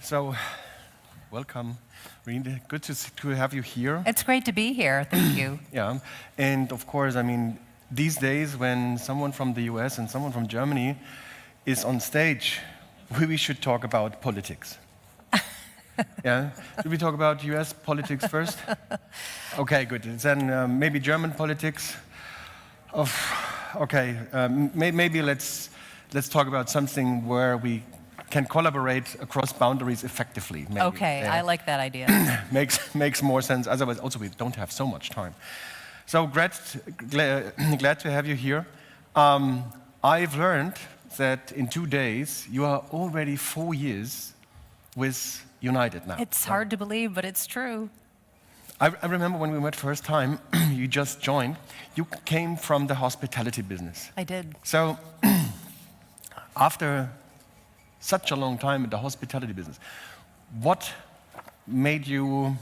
So, welcome. Really good to have you here. It's great to be here. Thank you. Yeah, and of course, I mean, these days when someone from the US and someone from Germany is on stage, we should talk about politics. Yeah, should we talk about US politics first? Okay, good. Then maybe German politics. Okay, maybe let's talk about something where we can collaborate across boundaries effectively. Maybe. Okay, Yeah. I like that idea. makes more sense. Otherwise, also we don't have so much time. So glad to have you here. I've learned that in 2 days you are already 4 years with United now. It's hard to believe, but it's true. I remember when we met first time, you just joined. You came from the hospitality business. I did. So after such a long time in the hospitality business, what made you,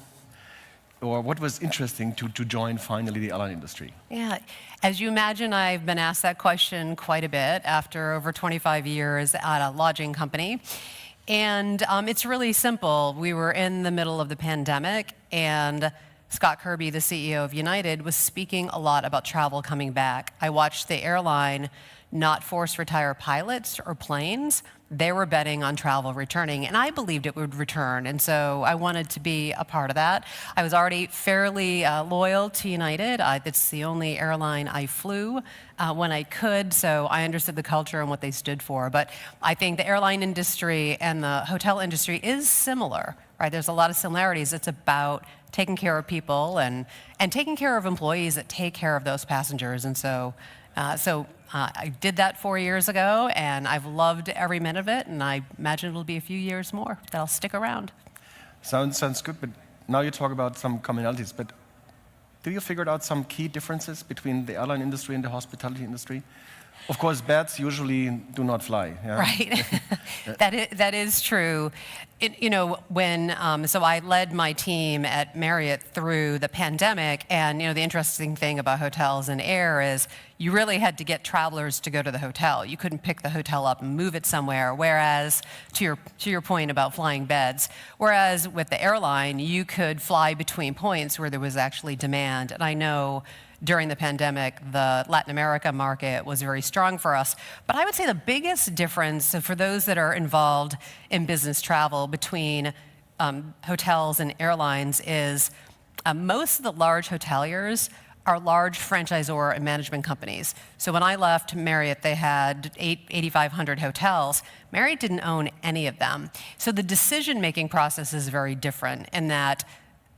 or what was interesting to join finally the airline industry? Yeah, as you imagine, I've been asked that question quite a bit after over 25 years at a lodging company. And it's really simple. We were in the middle of the pandemic, and Scott Kirby, the CEO of United, was speaking a lot about travel coming back. I watched the airline not force retire pilots or planes. They were betting on travel returning, and I believed it would return, and so I wanted to be a part of that. I was already fairly loyal to United. It's the only airline I flew when I could, so I understood the culture and what they stood for. But I think the airline industry and the hotel industry is similar, right? There's a lot of similarities. It's about taking care of people and taking care of employees that take care of those passengers, and so I did that 4 years ago, and I've loved every minute of it, and I imagine it'll be a few years more that I'll stick around. Sounds good, but now you talk about some commonalities, but do you figure out some key differences between the airline industry and the hospitality industry? Of course, bats usually do not fly. Yeah? Right, that is true. So I led my team at Marriott through the pandemic, and the interesting thing about hotels and air is you really had to get travelers to go to the hotel. You couldn't pick the hotel up and move it somewhere. Whereas, to your point about flying beds, whereas with the airline, you could fly between points where there was actually demand. And I know during the pandemic, the Latin America market was very strong for us. But I would say the biggest difference, so for those that are involved in business travel between hotels and airlines, is most of the large hoteliers are large franchisor and management companies. So when I left Marriott, they had 8,500 hotels. Marriott didn't own any of them. So the decision-making process is very different in that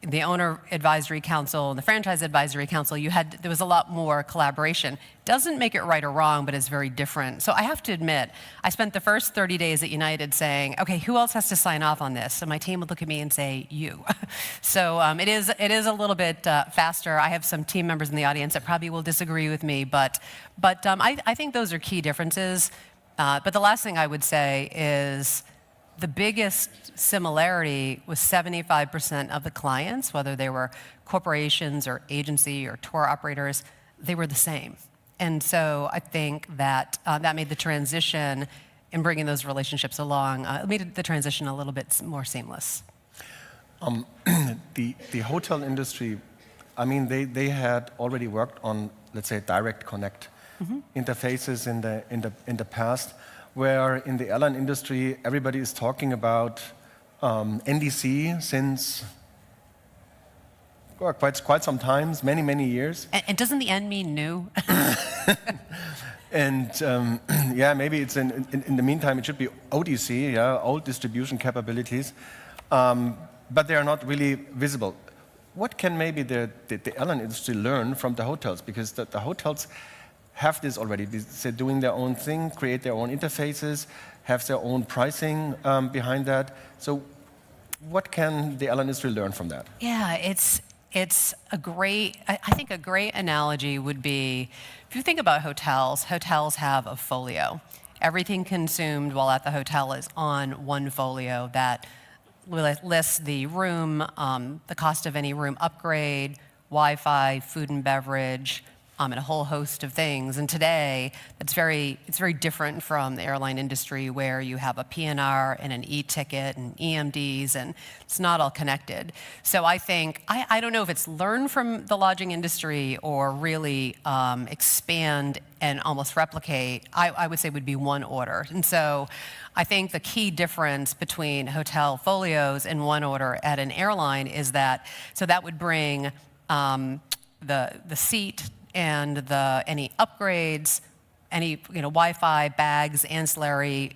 the owner advisory council and the franchise advisory council, there was a lot more collaboration. Doesn't make it right or wrong, but it's very different. So I have to admit, I spent the first 30 days at United saying, okay, who else has to sign off on this? And my team would look at me and say, you. So it is a little bit faster. I have some team members in the audience that probably will disagree with me, but I think those are key differences. But the last thing I would say is, the biggest similarity was 75% of the clients, whether they were corporations or agency or tour operators, they were the same. And so I think that that made the transition in bringing those relationships along, made the transition a little bit more seamless. The hotel industry, I mean, they had already worked on, let's say, direct connect interfaces in the past, where in the airline industry, everybody is talking about NDC since quite some time, many years. And doesn't the N mean new? And yeah, maybe it's in the meantime, it should be ODC, yeah, old distribution capabilities, but they are not really visible. What can maybe the airline industry learn from the hotels? Because the hotels have this already. They're doing their own thing, create their own interfaces, have their own pricing behind that. So what can the airline industry learn from that? Yeah, it's a great, I think a great analogy would be, if you think about hotels have a folio. Everything consumed while at the hotel is on one folio that lists the room, the cost of any room upgrade, Wi-Fi, food and beverage, and a whole host of things. And today, it's very different from the airline industry where you have a PNR and an e-ticket and EMDs, and it's not all connected. So I think, I don't know if it's learned from the lodging industry or really expand and almost replicate. I would say would be one order. And so I think the key difference between hotel folios and one order at an airline is that, so that would bring the seat and any upgrades, any Wi-Fi, bags, ancillary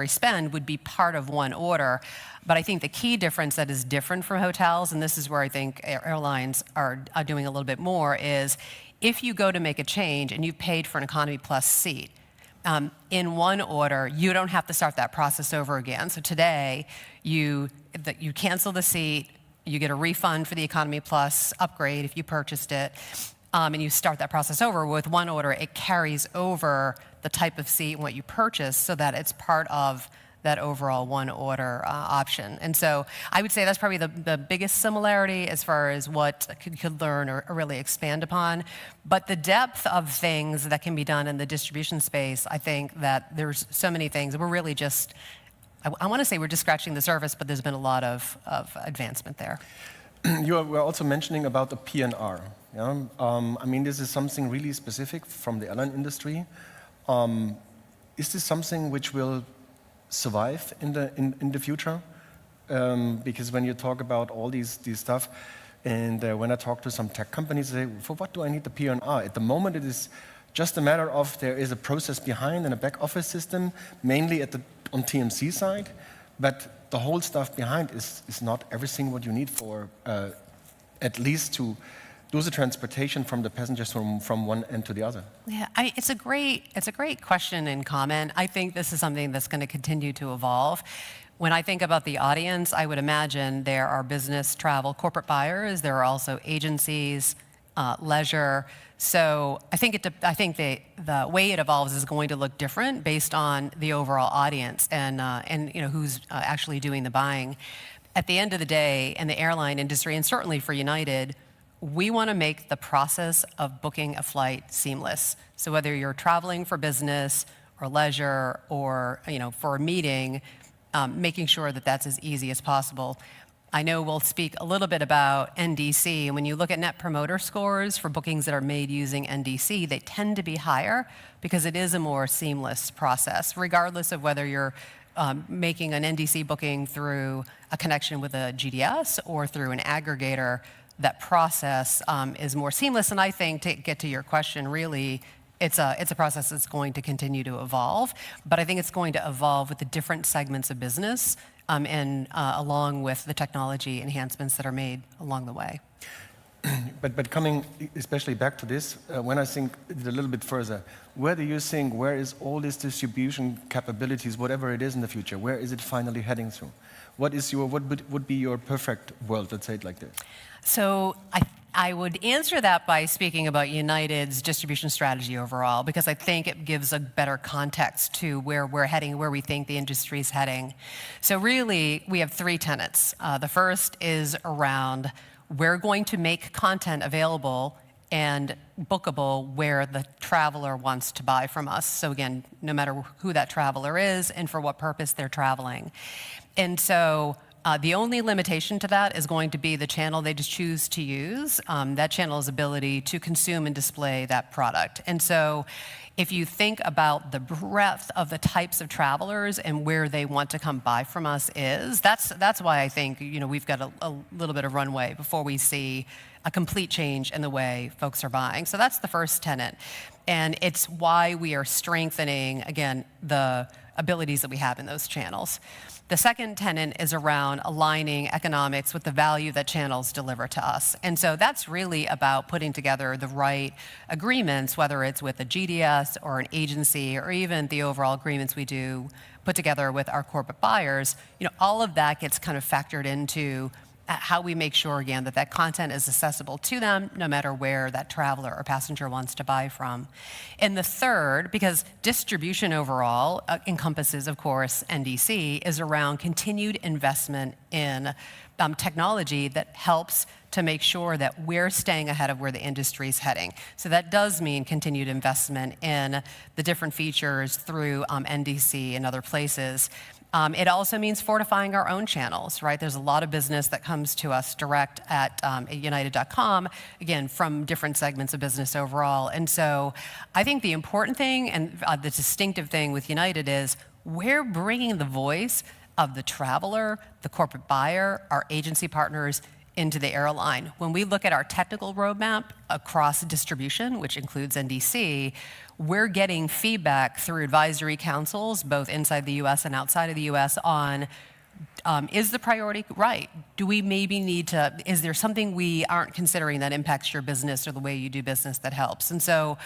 spend would be part of one order. But I think the key difference that is different from hotels, and this is where I think airlines are doing a little bit more, is if you go to make a change and you've paid for an Economy Plus seat, in one order, you don't have to start that process over again. So today, you cancel the seat, you get a refund for the Economy Plus upgrade if you purchased it, and you start that process over. With one order, it carries over the type of seat and what you purchased so that it's part of that overall one order option. And so I would say that's probably the biggest similarity as far as what could learn or really expand upon. But the depth of things that can be done in the distribution space, I think that there's so many things. We're really just, I want to say we're just scratching the surface, but there's been a lot of advancement there. You were also mentioning about the PNR. Yeah? I mean, this is something really specific from the airline industry. Is this something which will survive in the future? Because when you talk about all these stuff, and when I talk to some tech companies, they say, for what do I need the PNR? At the moment, it is just a matter of there is a process behind and a back office system, mainly on TMC side, but the whole stuff behind is not everything what you need for at least to do the transportation from the passengers from one end to the other. Yeah, it's a great question and comment. I think this is something that's going to continue to evolve. When I think about the audience, I would imagine there are business travel corporate buyers. There are also agencies, leisure. So I think the way it evolves is going to look different based on the overall audience and who's actually doing the buying. At the end of the day, in the airline industry, and certainly for United, we want to make the process of booking a flight seamless. So whether you're traveling for business or leisure or for a meeting, making sure that that's as easy as possible. I know we'll speak a little bit about NDC, and when you look at Net Promoter Scores for bookings that are made using NDC, they tend to be higher because it is a more seamless process, regardless of whether you're making an NDC booking through a connection with a GDS or through an aggregator. That process is more seamless, and I think, to get to your question, really, it's a process that's going to continue to evolve, but I think it's going to evolve with the different segments of business and along with the technology enhancements that are made along the way. But coming especially back to this, when I think a little bit further, where do you think, where is all this distribution capabilities, whatever it is in the future, where is it finally heading through? What would be your perfect world, let's say it like this? So I would answer that by speaking about United's distribution strategy overall, because I think it gives a better context to where we're heading, where we think the industry is heading. So really, we have three tenets. The first is around we're going to make content available and bookable where the traveler wants to buy from us. So again, no matter who that traveler is and for what purpose they're traveling. And so the only limitation to that is going to be the channel they just choose to use, that channel's ability to consume and display that product. And so if you think about the breadth of the types of travelers and where they want to come buy from us that's why I think we've got a little bit of runway before we see a complete change in the way folks are buying. So that's the first tenet. And it's why we are strengthening, again, the abilities that we have in those channels. The second tenet is around aligning economics with the value that channels deliver to us. And so that's really about putting together the right agreements, whether it's with a GDS or an agency or even the overall agreements we do put together with our corporate buyers. All of that gets kind of factored into how we make sure, again, that that content is accessible to them no matter where that traveler or passenger wants to buy from. And the third, because distribution overall encompasses, of course, NDC, is around continued investment in technology that helps to make sure that we're staying ahead of where the industry is heading. So that does mean continued investment in the different features through NDC and other places. It also means fortifying our own channels, right? There's a lot of business that comes to us direct at United.com, again, from different segments of business overall. And so I think the important thing and the distinctive thing with United is we're bringing the voice of the traveler, the corporate buyer, our agency partners into the airline. When we look at our technical roadmap across distribution, which includes NDC, we're getting feedback through advisory councils, both inside the US and outside of the US, on is the priority right? Do we maybe need to, is there something we aren't considering that impacts your business or the way you do business that helps? And so,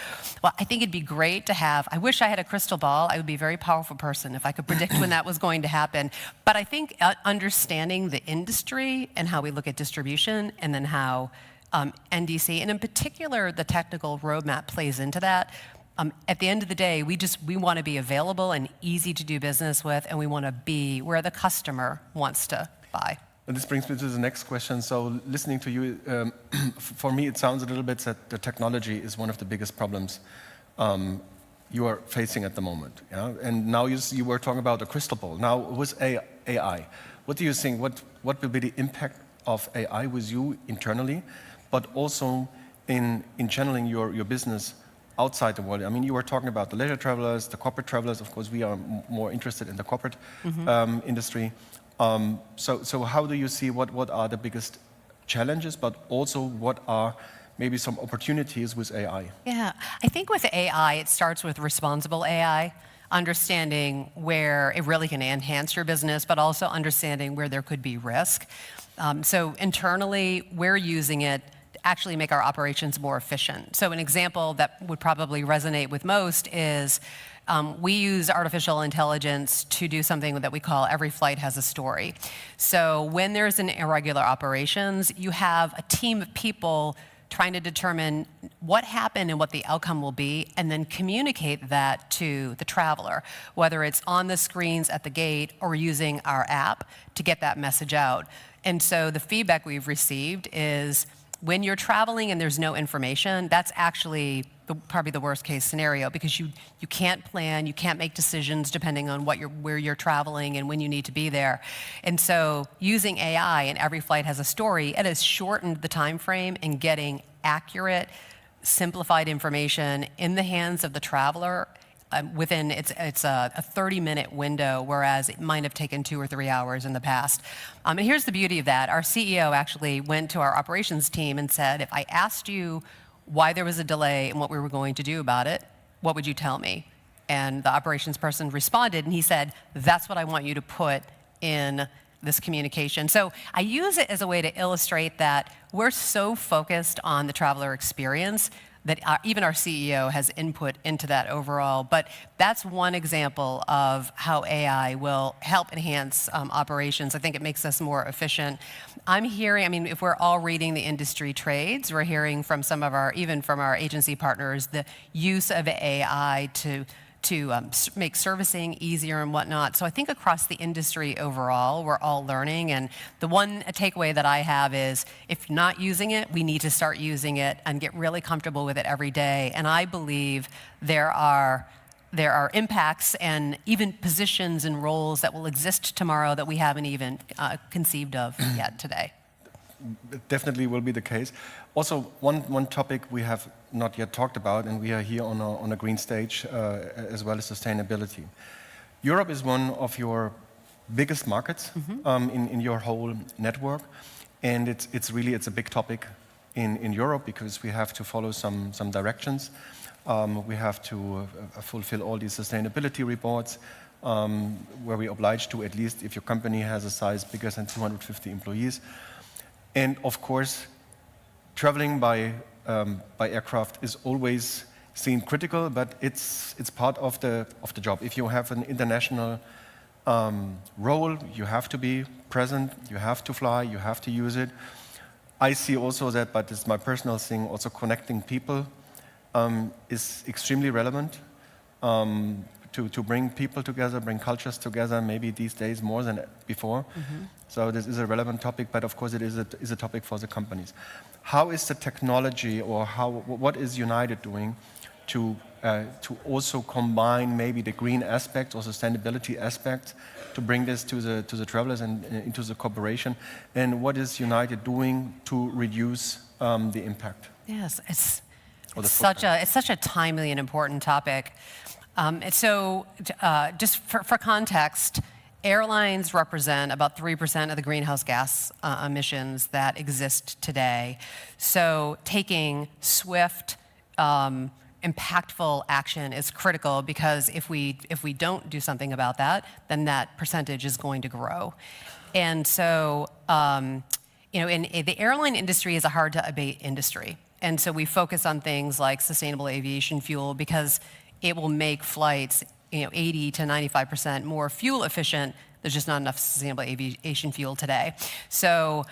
well, I think it'd be great to have, I wish I had a crystal ball. I would be a very powerful person if I could predict when that was going to happen. But I think understanding the industry and how we look at distribution and then how NDC, and in particular the technical roadmap plays into that. At the end of the day, we want to be available and easy to do business with, and we want to be where the customer wants to buy. And this brings me to the next question. So listening to you, for me, it sounds a little bit that the technology is one of the biggest problems you are facing at the moment. Yeah? And now you were talking about a crystal ball. Now with AI, what do you think? What will be the impact of AI with you internally, but also in channeling your business outside the world? I mean, you were talking about the leisure travelers, the corporate travelers. Of course, we are more interested in the corporate industry. So how do you see what are the biggest challenges, but also what are maybe some opportunities with AI? Yeah, I think with AI, it starts with responsible AI, understanding where it really can enhance your business, but also understanding where there could be risk. So internally, we're using it actually make our operations more efficient. So an example that would probably resonate with most is we use artificial intelligence to do something that we call every flight has a story. So when there's an irregular operations, you have a team of people trying to determine what happened and what the outcome will be, and then communicate that to the traveler, whether it's on the screens at the gate or using our app to get that message out. And so the feedback we've received is when you're traveling and there's no information, that's actually probably the worst case scenario, because you can't plan, you can't make decisions depending on where you're traveling and when you need to be there. And so using AI and every flight has a story, it has shortened the time frame in getting accurate, simplified information in the hands of the traveler within it's a 30-minute window, whereas it might have taken 2 or 3 hours in the past. And here's the beauty of that. Our CEO actually went to our operations team and said, if I asked you why there was a delay and what we were going to do about it, what would you tell me? And the operations person responded, and he said, that's what I want you to put in this communication. So I use it as a way to illustrate that we're so focused on the traveler experience that even our CEO has input into that overall. But that's one example of how AI will help enhance operations. I think it makes us more efficient. I'm hearing, I mean, if we're all reading the industry trades, we're hearing from some of our, even from our agency partners, the use of AI to make servicing easier and whatnot. So I think across the industry overall, we're all learning. And the one takeaway that I have is, if you're not using it, we need to start using it and get really comfortable with it every day. And I believe there are impacts and even positions and roles that will exist tomorrow that we haven't even conceived of yet today. It definitely will be the case. Also, one topic we have not yet talked about, and we are here on a green stage, as well as sustainability. Europe is one of your biggest markets in your whole network, and it's really a big topic in Europe, because we have to follow some directions. We have to fulfill all these sustainability reports, where we're obliged to, at least if your company has a size bigger than 250 employees. And of course, traveling by aircraft is always seen critical, but it's part of the job. If you have an international role. You have to be present, you have to fly, you have to use it. I see also that, but it's my personal thing, also connecting people is extremely relevant to bring people together, bring cultures together, maybe these days more than before. So this is a relevant topic, but of course it is a topic for the companies. How is the technology, or what is United doing to also combine maybe the green aspect or sustainability aspect to bring this to the travelers and into the corporation? And what is United doing to reduce the impact? Yes, it's such a timely and important topic. So just for context, airlines represent about 3% of the greenhouse gas emissions that exist today. So taking swift, impactful action is critical, because if we don't do something about that, then that percentage is going to grow. And so, the airline industry is a hard to abate industry. And so we focus on things like sustainable aviation fuel, because it will make flights 80 to 95% more fuel efficient. There's just not enough sustainable aviation fuel today. So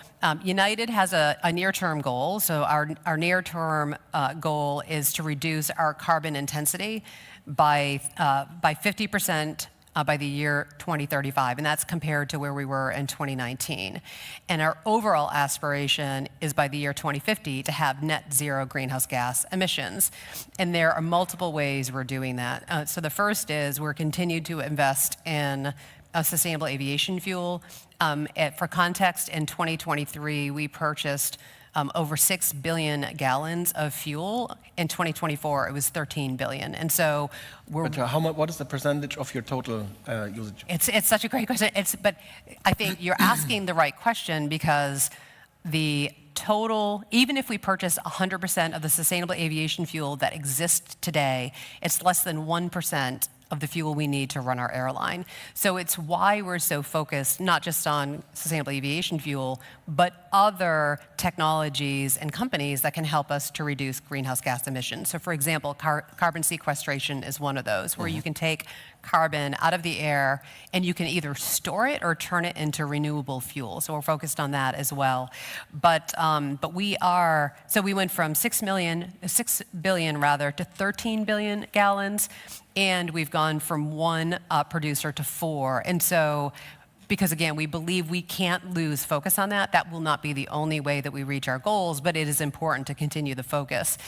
United has a near-term goal. So our near-term goal is to reduce our carbon intensity by 50% by the year 2035, and that's compared to where we were in 2019. And our overall aspiration is by the year 2050 to have net zero greenhouse gas emissions. And there are multiple ways we're doing that. So the first is we're continued to invest in sustainable aviation fuel. For context, in 2023, we purchased over 6 billion gallons of fuel. In 2024, it was 13 billion. And so we're... But what is the percentage of your total usage? It's such a great question. But I think you're asking the right question, because the total, even if we purchase 100% of the sustainable aviation fuel that exists today, it's less than 1% of the fuel we need to run our airline. So it's why we're so focused not just on sustainable aviation fuel, but other technologies and companies that can help us to reduce greenhouse gas emissions. So for example, carbon sequestration is one of those, where you can take carbon out of the air and you can either store it or turn it into renewable fuel. So we're focused on that as well. But we went from 6 billion to 13 billion gallons. And we've gone from one producer to 4. And so, because again, we believe we can't lose focus on that. That will not be the only way that we reach our goals, but it is important to continue the focus.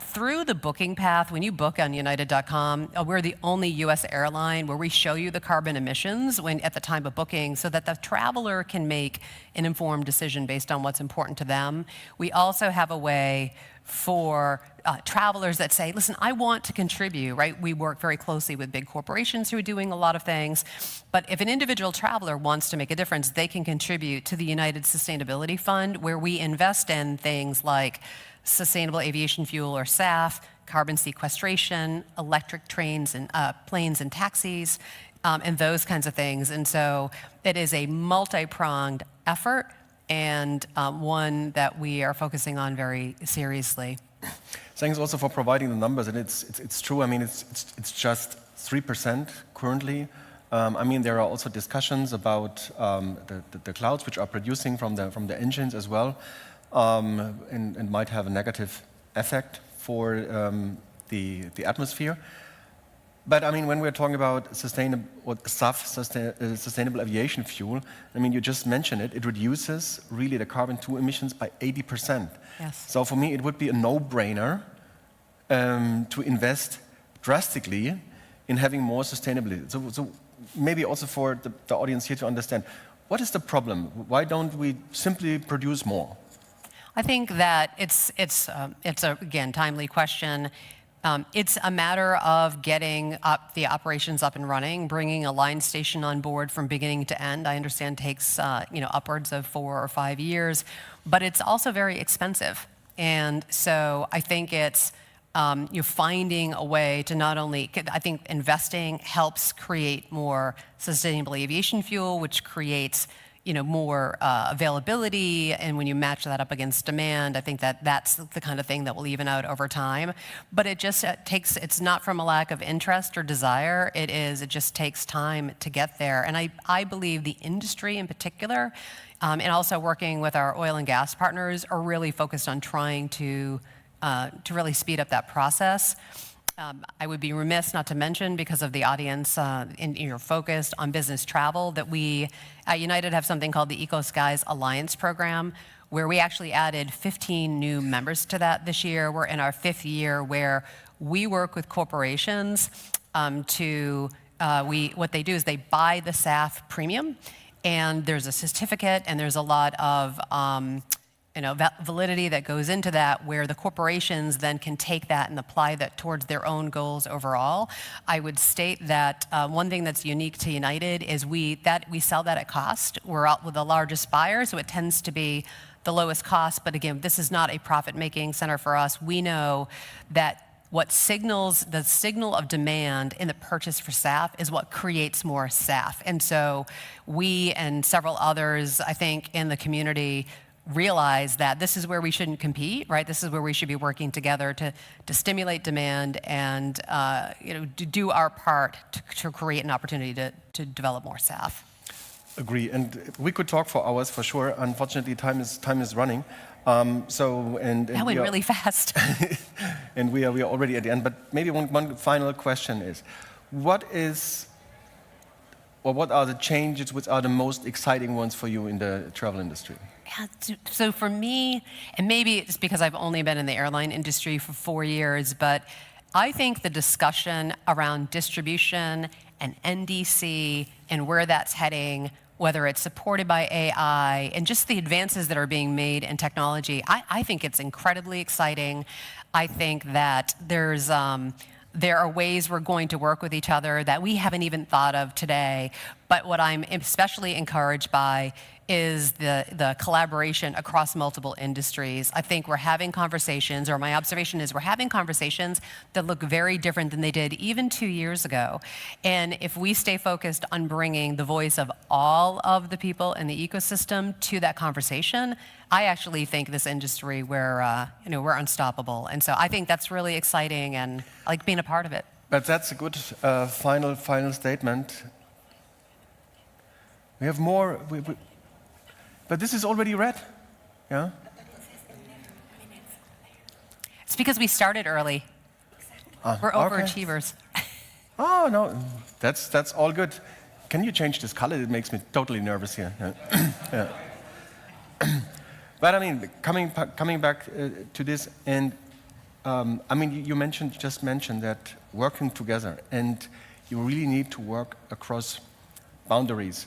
Through the booking path, when you book on United.com, we're the only US airline where we show you the carbon emissions at the time of booking, so that the traveler can make an informed decision based on what's important to them. We also have a way for travelers that say, listen, I want to contribute, right? We work very closely with big corporations who are doing a lot of things. But if an individual traveler wants to make a difference, they can contribute to the United Sustainability Fund, where we invest in things like sustainable aviation fuel, or SAF, carbon sequestration, electric trains and planes and taxis, and those kinds of things. And so it is a multi-pronged effort, and one that we are focusing on very seriously. Thanks also for providing the numbers, and it's true. I mean, it's just 3% currently. I mean, there are also discussions about the clouds which are producing from the engines as well, and might have a negative effect for the atmosphere. But I mean, when we're talking about sustainable aviation fuel, I mean, you just mentioned it. It reduces really the carbon-2 emissions by 80%. Yes. So for me, it would be a no-brainer to invest drastically in having more sustainability. So maybe also for the audience here to understand, what is the problem? Why don't we simply produce more? I think that it's a, again, timely question. It's a matter of getting the operations up and running, bringing a line station on board from beginning to end. I understand takes upwards of 4 or 5 years, but it's also very expensive. And so I think it's you're finding a way to not only, I think investing helps create more sustainable aviation fuel, which creates more availability, and when you match that up against demand, I think that that's the kind of thing that will even out over time. But it just takes, it's not from a lack of interest or desire, it just takes time to get there. And I believe the industry in particular, and also working with our oil and gas partners, are really focused on trying to really speed up that process. I would be remiss not to mention, because of the audience in your focus on business travel, that we at United have something called the Eco Skies Alliance program, where we actually added 15 new members to that this year. We're in our 5th year where we work with corporations what they do is they buy the SAF premium, and there's a certificate and there's a lot of validity that goes into that, where the corporations then can take that and apply that towards their own goals overall. I would state that one thing that's unique to United is we sell that at cost. We're out with the largest buyer, so it tends to be the lowest cost. But again, this is not a profit-making center for us. We know that what signals the signal of demand in the purchase for SAF is what creates more SAF. And so we and several others, I think, in the community realize that this is where we shouldn't compete, right? This is where we should be working together to stimulate demand and to do our part to create an opportunity to develop more SAF. Agree, and we could talk for hours for sure. Unfortunately, time is running. That went really fast. And we are already at the end. But maybe one final question is, what are the changes which are the most exciting ones for you in the travel industry? Yeah, so for me, and maybe it's because I've only been in the airline industry for 4 years, but I think the discussion around distribution and NDC and where that's heading, whether it's supported by AI and just the advances that are being made in technology, I think it's incredibly exciting. I think that there are ways we're going to work with each other that we haven't even thought of today. But what I'm especially encouraged by is the collaboration across multiple industries. I think we're having conversations, or my observation is we're having conversations that look very different than they did even 2 years ago. And if we stay focused on bringing the voice of all of the people in the ecosystem to that conversation, I actually think this industry, we're unstoppable. And so I think that's really exciting, and I like being a part of it. But that's a good final statement. We have more, but this is already read, yeah? It's because we started early. We're overachievers. Okay. Oh, no, that's all good. Can you change this color? It makes me totally nervous here. Yeah. But I mean, coming back to this, and I mean, you just mentioned that working together, and you really need to work across boundaries.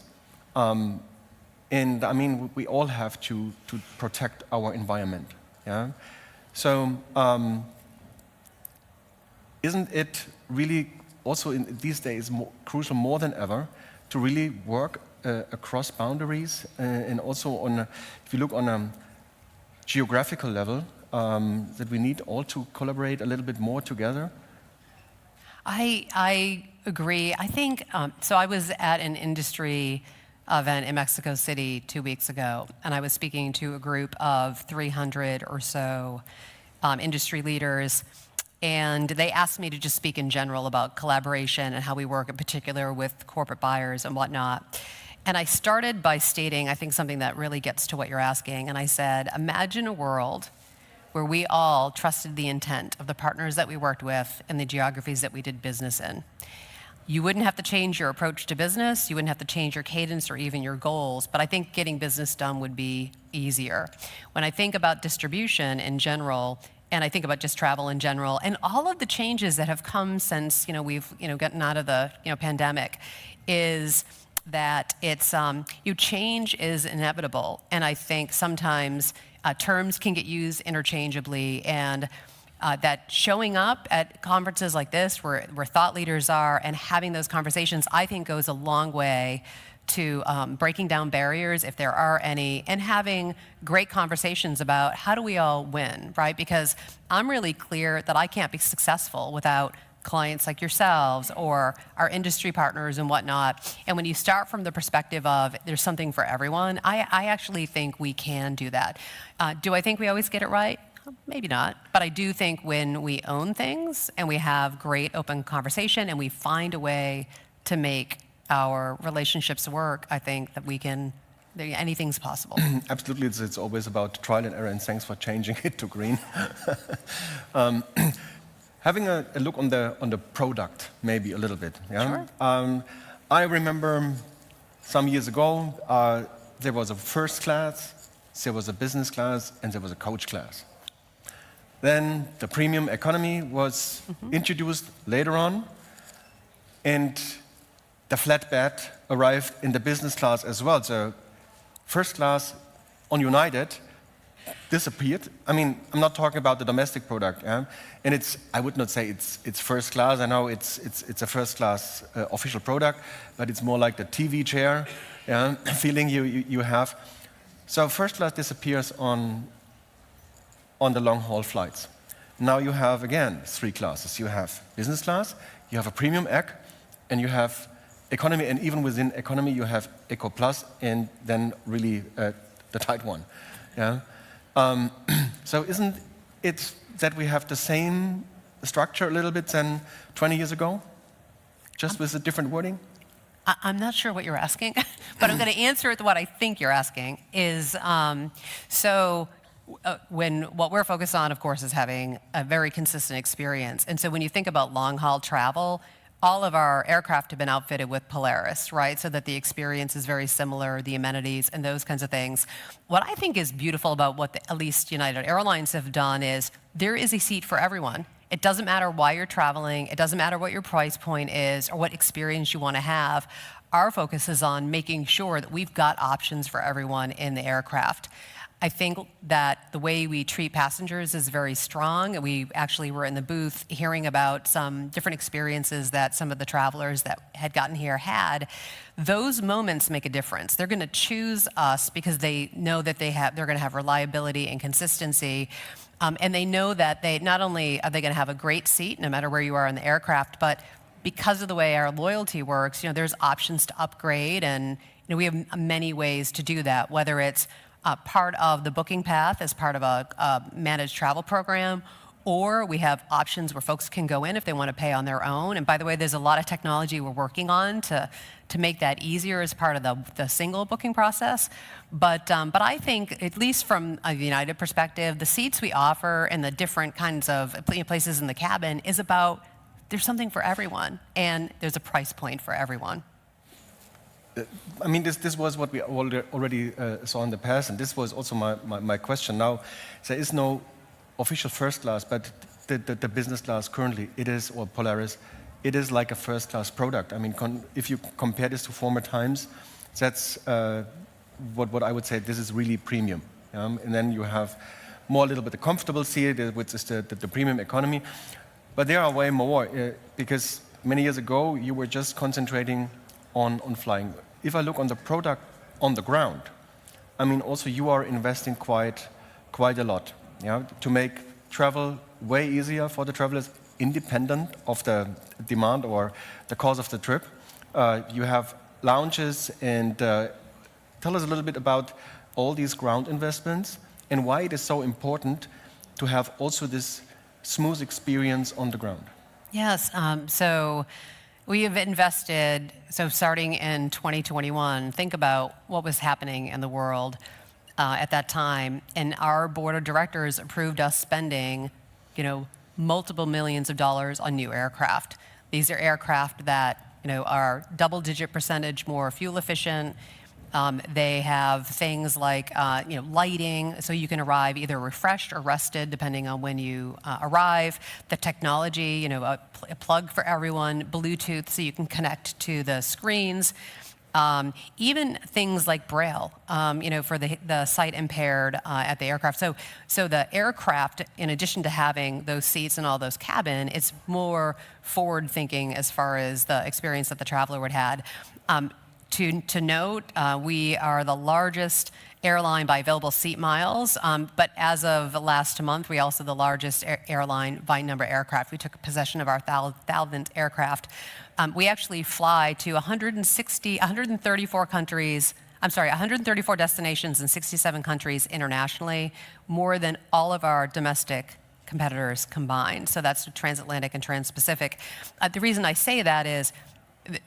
And I mean, we all have to protect our environment. Yeah. So, isn't it really also in these days crucial more than ever to really work across boundaries, and also if you look on a geographical level, that we need all to collaborate a little bit more together? I agree. I think, so I was at an industry event in Mexico City 2 weeks ago, and I was speaking to a group of 300 or so industry leaders, and they asked me to just speak in general about collaboration and how we work in particular with corporate buyers and whatnot. And I started by stating, I think, something that really gets to what you're asking, and I said, imagine a world where we all trusted the intent of the partners that we worked with and the geographies that we did business in. You wouldn't have to change your approach to business, you wouldn't have to change your cadence or even your goals, but I think getting business done would be easier. When I think about distribution in general, and I think about just travel in general, and all of the changes that have come since we've gotten out of the pandemic, is that it's change is inevitable, and I think sometimes terms can get used interchangeably, and that showing up at conferences like this where thought leaders are and having those conversations, I think goes a long way to breaking down barriers if there are any, and having great conversations about how do we all win, right? Because I'm really clear that I can't be successful without clients like yourselves or our industry partners and whatnot. And when you start from the perspective of there's something for everyone, I actually think we can do that. Do I think we always get it right? Maybe not. But I do think when we own things and we have great open conversation and we find a way to make our relationships work, I think that we can, anything's possible. Absolutely, it's always about trial and error, and thanks for changing it to green. Having a look on the product, maybe a little bit. Yeah? Sure. I remember some years ago, there was a first class, there was a business class, and there was a coach class. Then the premium economy was introduced later on, and the flatbed arrived in the business class as well. So first class on United disappeared. I mean, I'm not talking about the domestic product, yeah? And I would not say it's first class. I know it's a first class official product, but it's more like the TV chair, yeah, feeling you have. So first class disappears on the long haul flights. Now you have again 3 classes. You have business class, you have a premium egg, and you have economy, and even within economy you have Eco Plus, and then really the tight one. Yeah. So isn't it that we have the same structure a little bit than 20 years ago, just with a different wording? I'm not sure what you're asking, but I'm going to answer it what I think you're asking is, what we're focused on, of course, is having a very consistent experience. And so when you think about long-haul travel, all of our aircraft have been outfitted with Polaris, right? So that the experience is very similar, the amenities and those kinds of things. What I think is beautiful about what at least United Airlines have done is there is a seat for everyone. It doesn't matter why you're traveling. It doesn't matter what your price point is or what experience you want to have. Our focus is on making sure that we've got options for everyone in the aircraft. I think that the way we treat passengers is very strong. We actually were in the booth hearing about some different experiences that some of the travelers that had gotten here had. Those moments make a difference. They're going to choose us because they know that they're going to have reliability and consistency. And they know that not only are they going to have a great seat no matter where you are in the aircraft, but because of the way our loyalty works, there's options to upgrade, and we have many ways to do that, whether it's part of the booking path as part of a managed travel program, or we have options where folks can go in if they want to pay on their own. And by the way, there's a lot of technology we're working on to make that easier as part of the single booking process. But I think, at least from a United perspective, the seats we offer and the different kinds of places in the cabin is about there's something for everyone, and there's a price point for everyone. I mean, this was what we already saw in the past, and this was also my question. Now, there is no official first class, but the business class currently, it is, or Polaris, it is like a first class product. I mean, if you compare this to former times, that's what I would say, this is really premium. And then you have more a little bit the comfortable seat, which is the premium economy. But there are way more, because many years ago, you were just concentrating on flying. If I look on the product on the ground, I mean, also you are investing quite a lot, to make travel way easier for the travelers, independent of the demand or the cost of the trip. You have lounges, and tell us a little bit about all these ground investments and why it is so important to have also this smooth experience on the ground. Yes, so we have invested, so starting in 2021, think about what was happening in the world at that time, and our board of directors approved us spending, multiple millions of dollars on new aircraft. These are aircraft that, are double-digit percentage more fuel efficient. They have things like, lighting, so you can arrive either refreshed or rested, depending on when you arrive. The technology, a plug for everyone, Bluetooth, so you can connect to the screens. Even things like Braille, for the sight impaired at the aircraft. So the aircraft, in addition to having those seats and all those cabin, it's more forward thinking as far as the experience that the traveler would have. To note, we are the largest airline by available seat miles, but as of last month, we also the largest airline by number of aircraft. We took possession of our 1,000th aircraft. We actually fly to 134 countries. 134 destinations in 67 countries internationally, more than all of our domestic competitors combined. So that's transatlantic and trans-Pacific. The reason I say that is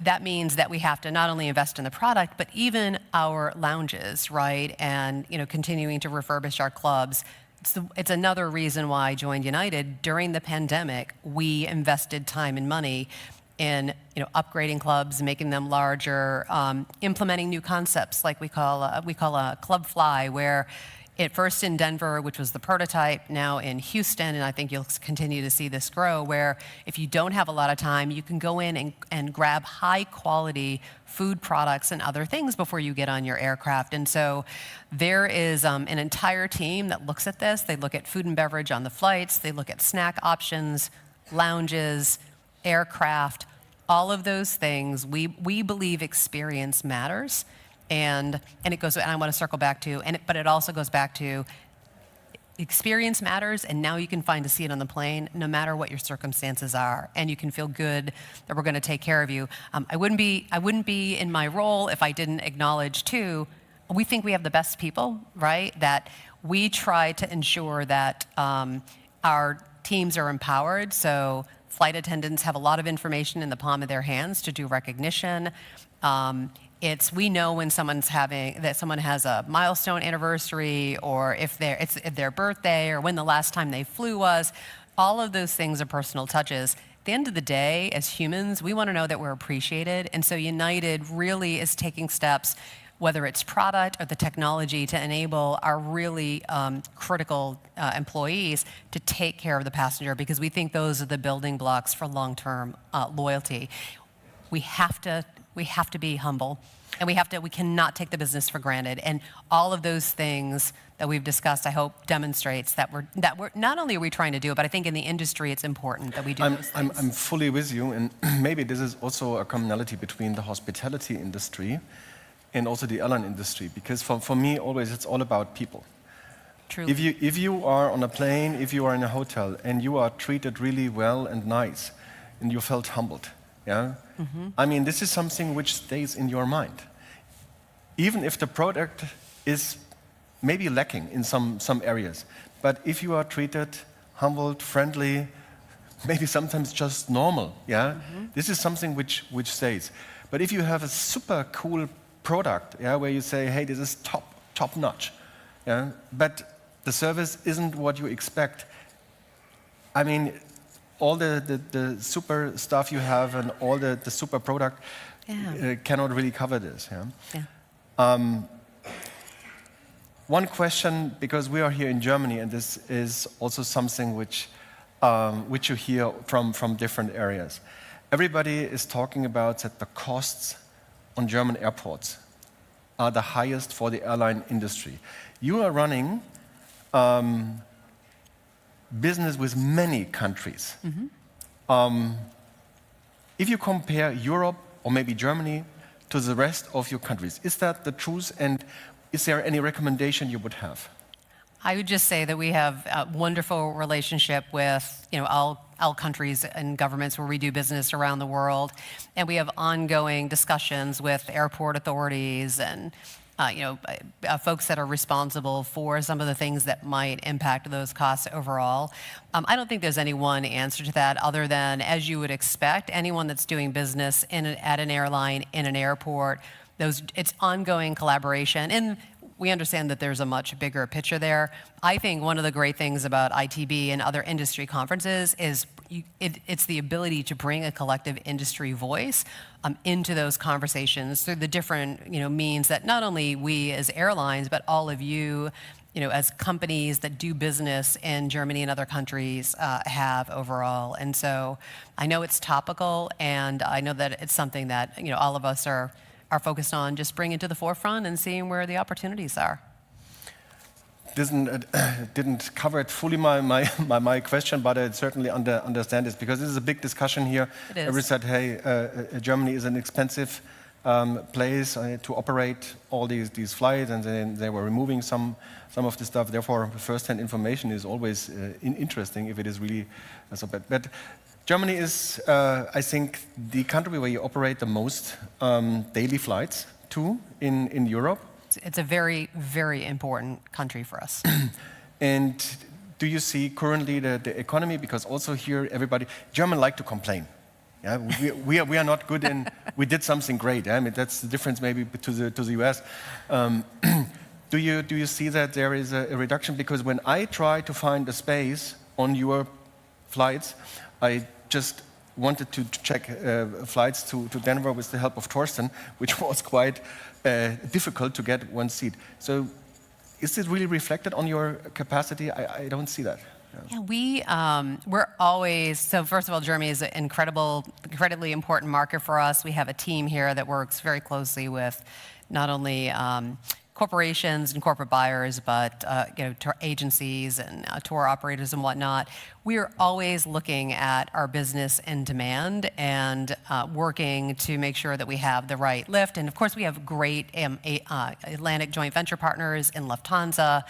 that means that we have to not only invest in the product, but even our lounges, right? And continuing to refurbish our clubs. It's another reason why I joined United. During the pandemic, we invested time and money in upgrading clubs, making them larger, implementing new concepts like we call a club fly, where at first in Denver, which was the prototype, now in Houston, and I think you'll continue to see this grow, where if you don't have a lot of time, you can go in and grab high quality food products and other things before you get on your aircraft. And so there is an entire team that looks at this. They look at food and beverage on the flights. They look at snack options, lounges, aircraft, all of those things. We believe experience matters. And it goes, and I want to circle back to, but it also goes back to experience matters, and now you can find a seat on the plane no matter what your circumstances are, and you can feel good that we're going to take care of you. I wouldn't be in my role if I didn't acknowledge too, we think we have the best people, right? That we try to ensure that our teams are empowered, so flight attendants have a lot of information in the palm of their hands to do recognition. We know when someone has a milestone anniversary, or if it's their birthday, or when the last time they flew was. All of those things are personal touches. At the end of the day, as humans, we want to know that we're appreciated. And so United really is taking steps, whether it's product or the technology, to enable our really critical employees to take care of the passenger, because we think those are the building blocks for long-term loyalty. We have to be humble, and we cannot take the business for granted. And all of those things that we've discussed, I hope, demonstrates that we're not only are we trying to do it, but I think in the industry it's important that we do those things. I'm fully with you, and maybe this is also a commonality between the hospitality industry and also the airline industry, because for me always it's all about people. Truly. If you are on a plane, if you are in a hotel, and you are treated really well and nice, and you felt humbled, yeah? Mm-hmm. I mean, this is something which stays in your mind. Even if the product is maybe lacking in some areas. But if you are treated, humbled, friendly, maybe sometimes just normal, yeah? Mm-hmm. This is something which stays. But if you have a super cool product, yeah, where you say, hey, this is top notch, yeah? But the service isn't what you expect. I mean, all the super stuff you have and all the super product cannot really cover this. Yeah? Yeah. One question, because we are here in Germany, and this is also something which you hear from different areas. Everybody is talking about that the costs on German airports are the highest for the airline industry. You are running business with many countries. Mm-hmm. If you compare Europe or maybe Germany to the rest of your countries, is that the truth, and is there any recommendation you would have? I would just say that we have a wonderful relationship with all countries and governments where we do business around the world, and we have ongoing discussions with airport authorities and folks that are responsible for some of the things that might impact those costs overall. I don't think there's any one answer to that, other than, as you would expect, anyone that's doing business at an airline, in an airport, it's ongoing collaboration. And we understand that there's a much bigger picture there. I think one of the great things about ITB and other industry conferences is it's the ability to bring a collective industry voice into those conversations through the different means that not only we as airlines, but all of you, as companies that do business in Germany and other countries have overall. And so I know it's topical, and I know that it's something that all of us are focused on just bringing to the forefront and seeing where the opportunities are. Didn't cover it fully my question, but I certainly understand this, because this is a big discussion here. It is. Everybody said, hey, Germany is an expensive place to operate all these flights, and then they were removing some of the stuff. Therefore, first-hand information is always interesting if it is really so bad. But Germany is, I think, the country where you operate the most daily flights to in Europe. It's a very, very important country for us. And do you see currently the economy? Because also here, Germans like to complain. Yeah, we are not good in. We did something great. I mean, that's the difference maybe to the US. Do you see that there is a reduction? Because when I try to find a space on your flights, I just wanted to check flights to Denver with the help of Torsten, which was quite difficult to get one seat. So is it really reflected on your capacity? I don't see that. Yeah, we're always, so first of all, Germany is an incredibly important market for us. We have a team here that works very closely with not only corporations and corporate buyers, but agencies and tour operators and whatnot. We are always looking at our business and demand and working to make sure that we have the right lift. And of course, we have great Atlantic joint venture partners in Lufthansa,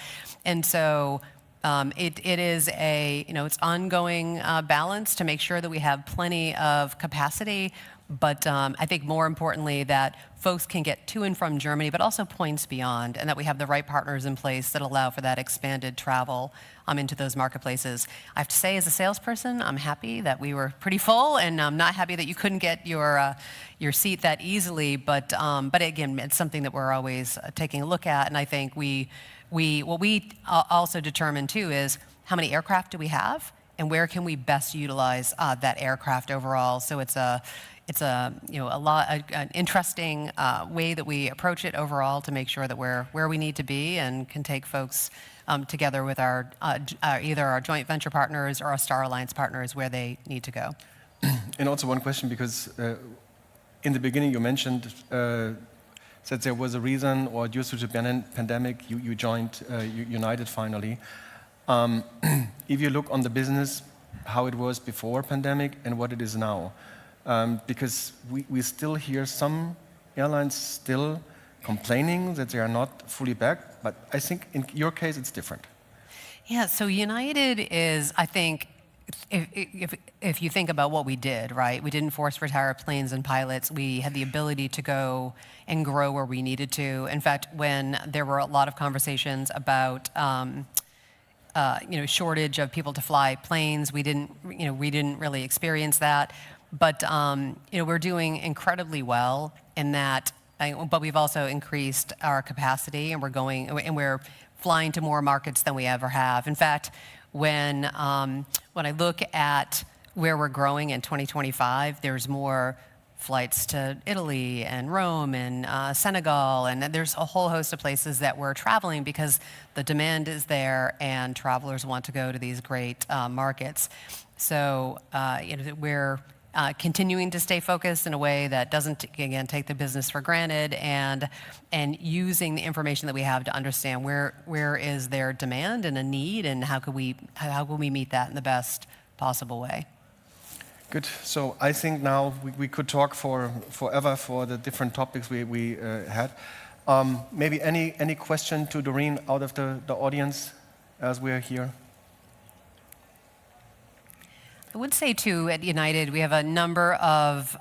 and so it is it's ongoing balance to make sure that we have plenty of capacity, but I think more importantly that folks can get to and from Germany, but also points beyond, and that we have the right partners in place that allow for that expanded travel into those marketplaces. I have to say, as a salesperson, I'm happy that we were pretty full, and I'm not happy that you couldn't get your seat that easily, but again, it's something that we're always taking a look at, and I think what we also determine too is how many aircraft do we have, and where can we best utilize that aircraft overall. So it's an interesting way that we approach it overall to make sure that we're where we need to be and can take folks together with our either our joint venture partners or our Star Alliance partners where they need to go. And also one question, because in the beginning you mentioned that there was a reason, or due to the pandemic, you joined United finally. If you look on the business, how it was before pandemic and what it is now, because we still hear some airlines still complaining that they are not fully back, but I think in your case it's different. Yeah, so United is, I think, if you think about what we did, right? We didn't force retire planes and pilots. We had the ability to go and grow where we needed to. In fact, when there were a lot of conversations about shortage of people to fly planes, we didn't really experience that. But we're doing incredibly well in that. But we've also increased our capacity, and we're flying to more markets than we ever have. In fact, when I look at where we're growing in 2025, there's more flights to Italy and Rome and Senegal, and there's a whole host of places that we're traveling because the demand is there and travelers want to go to these great markets. So we're continuing to stay focused in a way that doesn't, again, take the business for granted, and using the information that we have to understand where is there demand and a need, and how can we meet that in the best possible way. Good. So I think now we could talk forever for the different topics we had. Maybe any question to Doreen out of the audience as we are here? I would say too, at United, we have a number of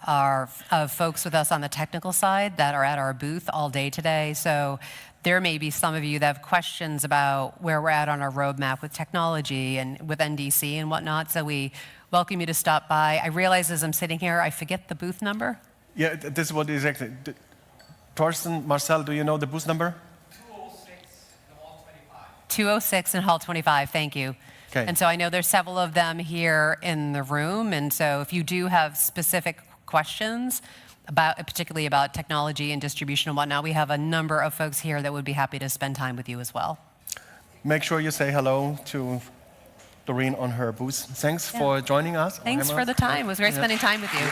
folks with us on the technical side that are at our booth all day today. So there may be some of you that have questions about where we're at on our roadmap with technology and with NDC and whatnot. So we welcome you to stop by. I realize as I'm sitting here, I forget the booth number. Yeah, this is what exactly. Torsten, Marcel, do you know the booth number? 206 in Hall 25. 206 in Hall 25, thank you. Okay. And so I know there's several of them here in the room, and so if you do have specific questions, particularly about technology and distribution and whatnot, we have a number of folks here that would be happy to spend time with you as well. Make sure you say hello to Doreen on her booth. Thanks for joining us. Thanks for the time. It was great spending time with you.